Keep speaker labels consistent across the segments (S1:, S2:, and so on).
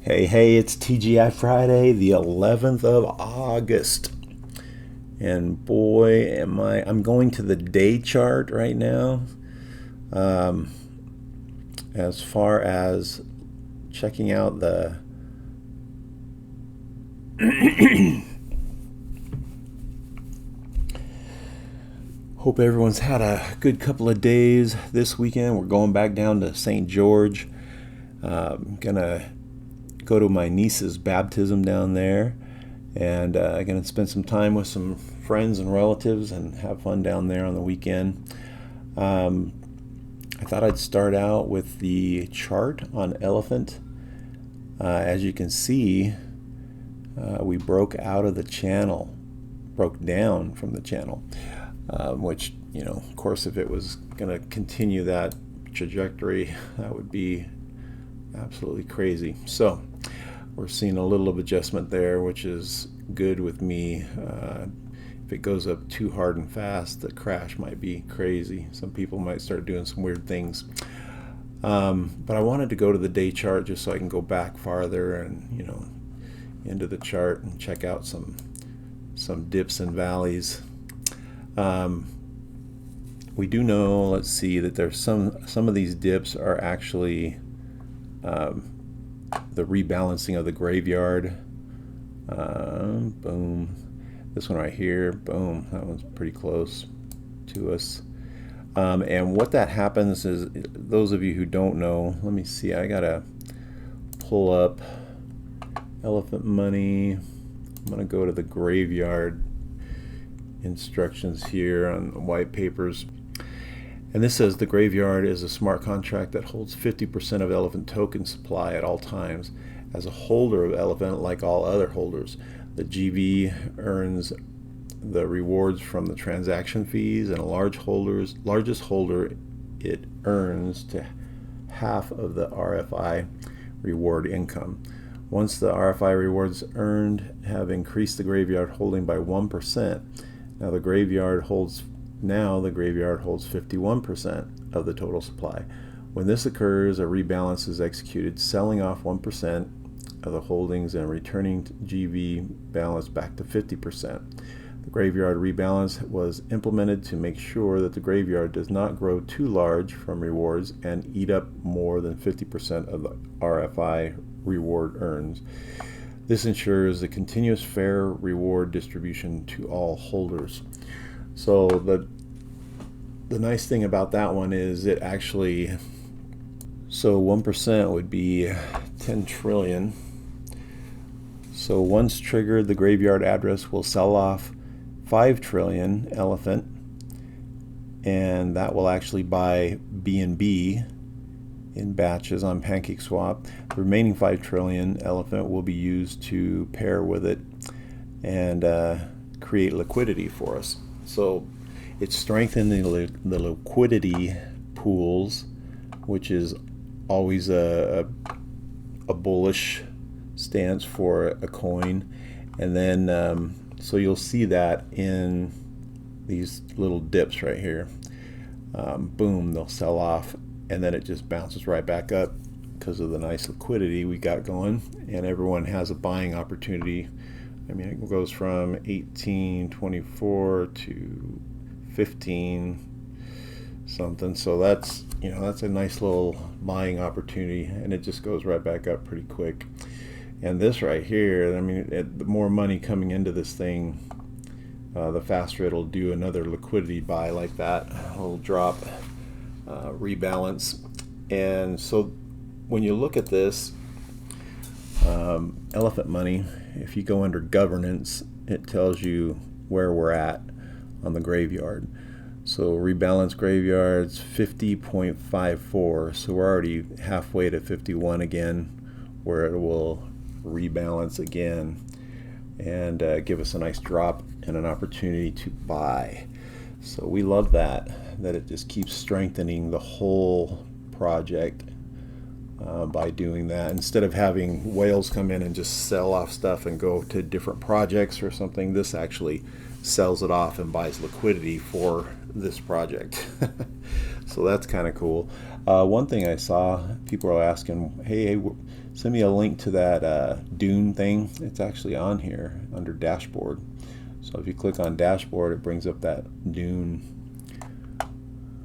S1: Hey, it's TGI Friday, the 11th of August. And boy, I'm going to the day chart right now. Um, as far as checking out the hope everyone's had a good couple of days this weekend. We're going back down to St. George. Gonna go to my niece's baptism down there, and gonna spend some time with some friends and relatives and have fun down there on the weekend. Um, I thought I'd start out with the chart on elephant. As you can see, we broke out of the channel, broke down from the channel, which, of course, if it was going to continue that trajectory, that would be absolutely crazy. So we're seeing a little of adjustment there, which is good with me. If it goes up too hard and fast, the crash might be crazy. Some people might start doing some weird things. But I wanted to go to the day chart just so I can go back farther and, into the chart and check out some dips and valleys. We do know, let's see, that there's some of these dips are actually the rebalancing of the graveyard. Boom. This one right here, boom, that one's pretty close to us. And what that happens is, those of you who don't know, let me see, I gotta pull up elephant money. I'm gonna go to the graveyard instructions here on the white papers. And this says the graveyard is a smart contract that holds 50% of elephant token supply at all times. As a holder of elephant, like all other holders, the GV earns the rewards from the transaction fees, and largest holder, it earns to half of the RFI reward income. Once the RFI rewards earned have increased the graveyard holding by 1%, now the graveyard holds 51% of the total supply. When this occurs, a rebalance is executed, selling off 1% of the holdings and returning GV balance back to 50%. The graveyard rebalance was implemented to make sure that the graveyard does not grow too large from rewards and eat up more than 50% of the RFI reward earns. This ensures the continuous fair reward distribution to all holders. So the nice thing about that one is it actually, so 1% would be 10 trillion. So once triggered, the graveyard address will sell off 5 trillion elephant, and that will actually buy BNB in batches on PancakeSwap. The remaining 5 trillion elephant will be used to pair with it and create liquidity for us. So it's strengthening the liquidity pools, which is always a bullish stance for a coin. And then so you'll see that in these little dips right here. Boom, they'll sell off, and then it just bounces right back up because of the nice liquidity we got going, and everyone has a buying opportunity. I mean, it goes from 18.24 to 15 something, so that's a nice little buying opportunity, and it just goes right back up pretty quick. And this right here, I mean, the more money coming into this thing, the faster it'll do another liquidity buy like that. It'll drop, rebalance. And so when you look at this, elephant money, if you go under governance, it tells you where we're at on the graveyard. So rebalance graveyards 50.54, so we're already halfway to 51 again, where it will rebalance again and give us a nice drop and an opportunity to buy. So we love that it just keeps strengthening the whole project by doing that. Instead of having whales come in and just sell off stuff and go to different projects or something, this actually sells it off and buys liquidity for this project. So that's kind of cool. One thing I saw, people are asking, hey, send me a link to that Dune thing. It's actually on here under dashboard. So if you click on dashboard, it brings up that Dune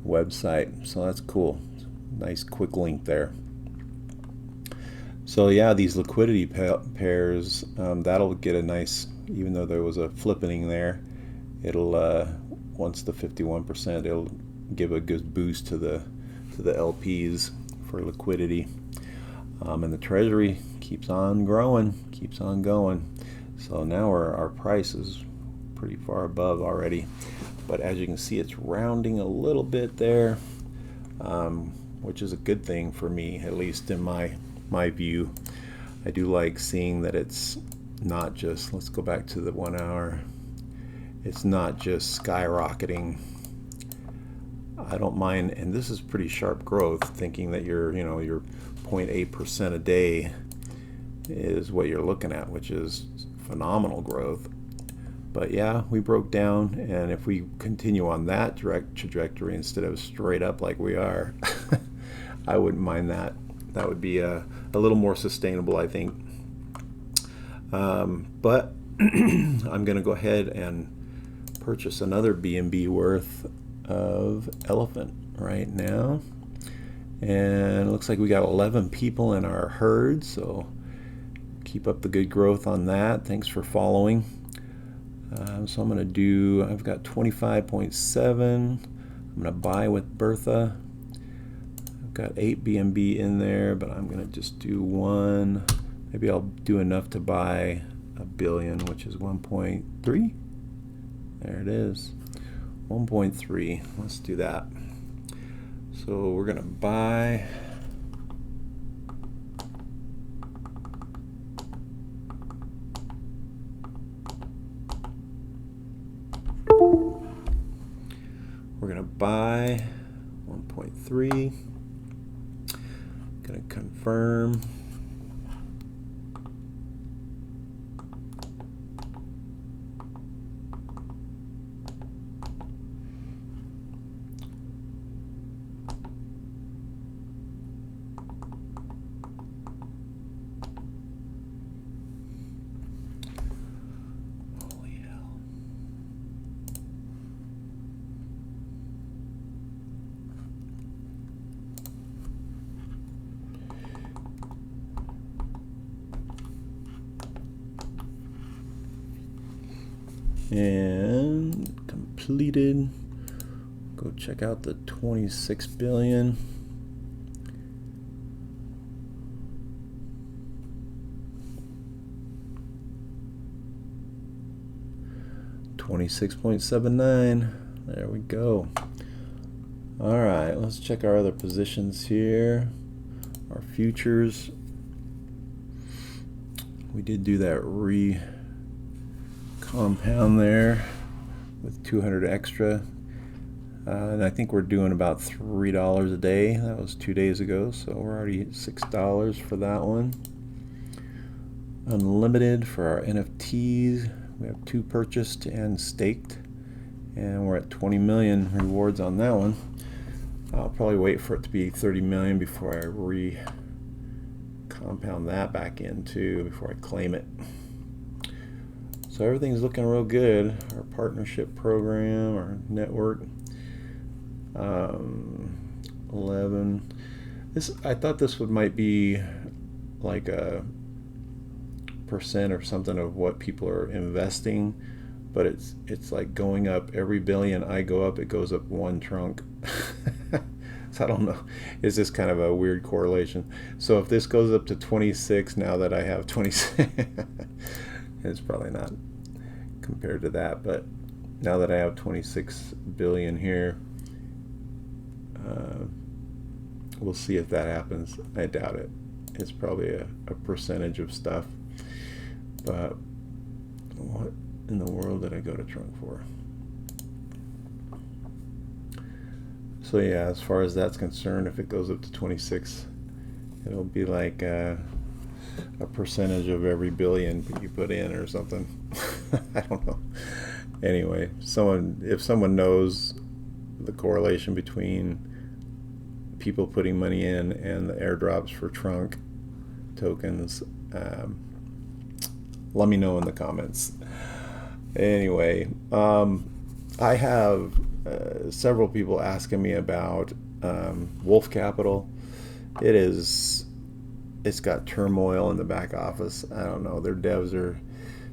S1: website. So that's cool. Nice quick link there. So yeah, these liquidity pairs, that'll get a nice, even though there was a flippening there, it'll once the 51%, it'll give a good boost to the LPs for liquidity. And the treasury keeps on growing, keeps on going. So now our price is pretty far above already, but as you can see, it's rounding a little bit there, which is a good thing for me, at least in my view. I do like seeing that it's not just, let's go back to the 1 hour, it's not just skyrocketing. I don't mind, and this is pretty sharp growth, thinking that your 0.8% a day is what you're looking at, which is phenomenal growth. But yeah, we broke down, and if we continue on that direct trajectory instead of straight up like we are, I wouldn't mind that. That would be a little more sustainable, I think. But I'm going to go ahead and purchase another BNB worth of elephant right now. And it looks like we got 11 people in our herd, so keep up the good growth on that. Thanks for following. So I'm going to do, I've got 25.7. I'm going to buy with Bertha. I've got 8 BNB in there, but I'm going to just do 1. Maybe I'll do enough to buy a billion, which is 1.3. There it is, 1.3. Let's do that. So we're going to buy. We're going to buy 1.3. Going to confirm. And completed. Go check out the 26 billion. $26.79. There we go. All right, let's check our other positions here. Our futures. We did do that compound there with 200 extra, and I think we're doing about $3 a day. That was 2 days ago, so we're already at $6 for that one. Unlimited for our NFTs, we have 2 purchased and staked, and we're at 20 million rewards on that one. I'll probably wait for it to be 30 million before I compound that back in too, before I claim it. So everything's looking real good. Our partnership program, our network, 11. I thought this might be like a percent or something of what people are investing, but it's like going up every billion I go up, it goes up 1 trunk. So I don't know. It's just kind of a weird correlation. So if this goes up to 26 now that I have 26. It's probably not compared to that, but now that I have 26 billion here, we'll see if that happens. I doubt it. It's probably a percentage of stuff, but what in the world did I go to trunk for? So yeah, as far as that's concerned, if it goes up to 26, it'll be like a percentage of every billion you put in or something. I don't know. Anyway, if someone knows the correlation between people putting money in and the airdrops for trunk tokens. Let me know in the comments. Anyway, I have several people asking me about Wolf Capital. It's got turmoil in the back office. I don't know. Their devs are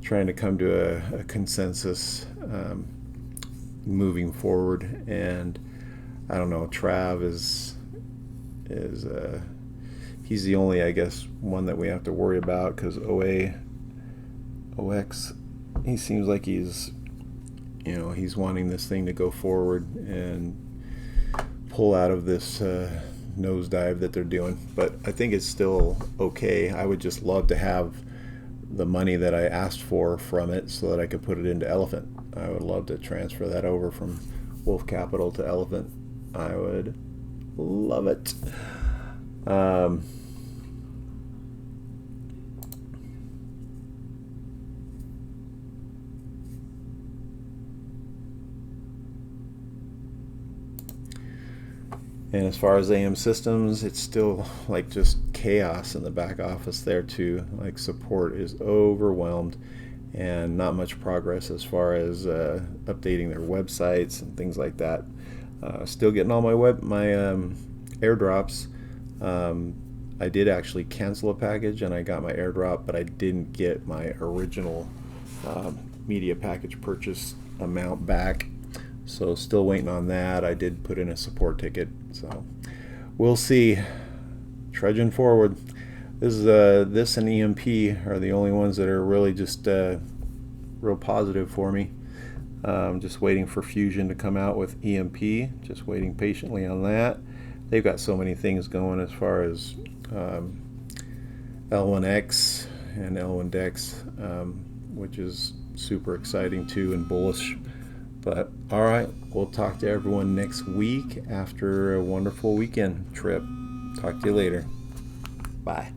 S1: trying to come to a consensus moving forward, and I don't know. Trav is he's the only, I guess, one that we have to worry about, because OX, he seems like he's wanting this thing to go forward and pull out of this nosedive that they're doing. But I think it's still okay. I would just love to have the money that I asked for from it so that I could put it into Elephant. I would love to transfer that over from Wolf Capital to Elephant. I would love it. And as far as AM systems, it's still like just chaos in the back office there too. Like support is overwhelmed and not much progress as far as updating their websites and things like that. Still getting all my airdrops. I did actually cancel a package and I got my airdrop, but I didn't get my original media package purchase amount back. So still waiting on that. I did put in a support ticket, so we'll see. Trudging forward. This and EMP are the only ones that are really just real positive for me. Just waiting for Fusion to come out with EMP. Just waiting patiently on that. They've got so many things going as far as L1X and L1Dex, which is super exciting too and bullish. But all right, we'll talk to everyone next week after a wonderful weekend trip. Talk to you later. Bye.